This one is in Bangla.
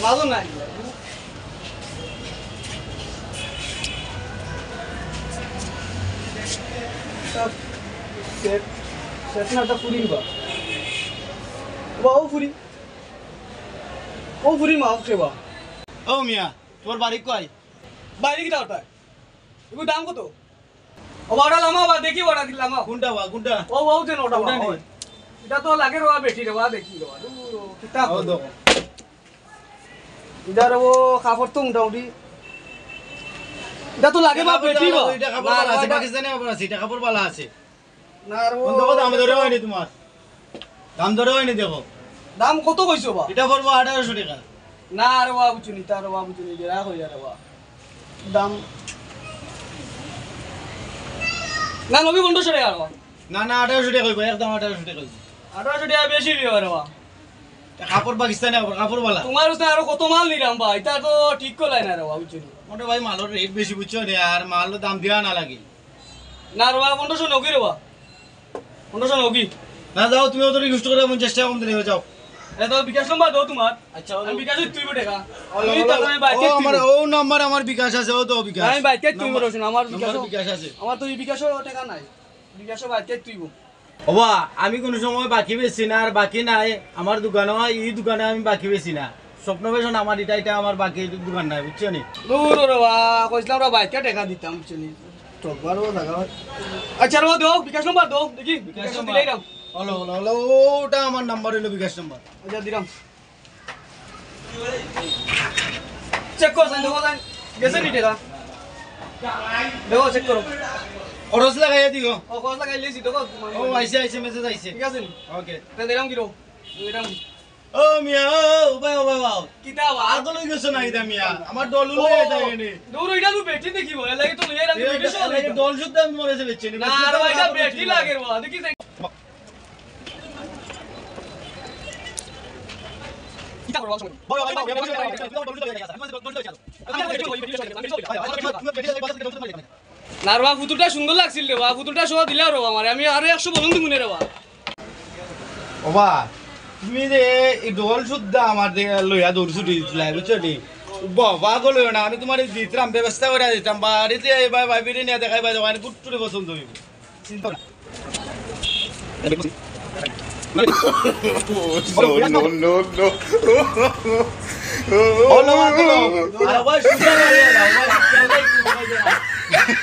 মাঝো নাই সেট না তা ফুরি বা ও ফুরি মা ওকে বা ও মিয়া তোর বাড়ি কই বাইরে কি দাওটা এগো দাম কত ও বড় লামা বা দেখি বড় দিলাম কোনটা বা কোনটা ও যেন ওটা বা এটা তো লাগে রোয়া বেটি রে বা দেখি রোয়া কিতাব ও দেখো ইদার ও কাপড় তো মোটামুটি এটা তো লাগে বা বেটি বা এটা কাপড় বালা আছে পাকিস্তানি কাপড় আছে এটা কাপড় বালা আছে না আর ও কোন দেখো দাম ধরে হয়নি তোমার দাম ধরে হয়নি দেখো দাম কত কইছো বা এটা পড়বো 1800 টাকা না আর বা বুঝুনি তার বা বুঝুনি জেরা কই আর বা দাম না নবী 1500 টাকা আর বা না না 1800 টাকা কইবো একদম 1800 টাকা কইবো 1800 টাকা বেশি দিও আর বা কাপড় পাকিস্তানি কাপড় বালা তোমার উস্তাদ আরো কত মাল নিলাম বা এটা তো ঠিক কলাই না রে বা বুঝুনি মোটে ভাই মালের রেট বেশি বুঝছো রে আর মালের দাম দিয়া না লাগে না রে বা 1500 নগি রে বা 1500 নগি না যাও তুমি ওদের ইউজ করে মন চেষ্টা কম দিলে যাও এটা তো বিকাশ নম্বর দাও তোমার আচ্ছা আমি বিকাশ তুই টাকা আমি তো আমি বাইকে আমার ও নাম্বার আমার বিকাশ আছে ও তো বিকাশ আমি বাইকে তুই বলছ আমার বিকাশ আছে আমার তো এই বিকাশও টাকা নাই বিকাশও বাইকে তুই ওবা আমি কোনো সময় বাকি বেশি না আর বাকি নাই আমার দোকানে এই দোকানে আমি বাকি বেশি না স্বপ্ন বেশন আমার এটা আমার বাকি দোকান নাই বুঝছো নি দূর রে বা কইছিলাম রে বাইকে টাকা দিতাম বুঝছো নি তোবারও জায়গা আচ্ছা রে দাও বিকাশ নম্বর দাও দেখি বিকাশ দিলাই দাও হলো হলো হলো ওটা আমার নাম্বার হলো বিকাশ নাম্বার আচ্ছা দিলাম চেক করো দেখো জান গেছে নি টাকা দেখো চেক করো খরচ লাগাইয়া দিও ও কত লাগাই লিছি দেখো ও আইছে আইছে মেসেজ আইছে ঠিক আছে নি ওকে তে দিলাম কি রো দিলাম ও মিয়া ও ভাই কিতাব আগল হই গেছ না ইদা মিয়া আমার দল লই আইতা এনে দূর ওইটা তো বেটি দেখি বলে লাগে তো লইয়া রাখি বেটি সব এই দল শুদ্ধ আমি মরেছে বেচছে না আর ওইটা বেটি লাগে রে বা দেখি কিতাব করব না রে বা ফুতুলটা সুন্দর লাগছিল রে বা ফুতুলটা সহ দিলা রে আমার আমি আরো 100 বলুন দিমুনে রে বা ওবা তুমি যে এই দল শুদ্ধ আমার লইয়া দৌড় ছুটি দিছিলা বুঝছো নি বাবা গলো না আমি তোমার দিতাম ব্যবস্থা করে দিতাম বাড়িতে ভাই ভাই বিরে নিয়ে দেখাই ভাই দোকানে কুট্টুরে পছন্দ হইব চিন্তা না no, no, no. Hola, Marco. Ahora voy a escuchar a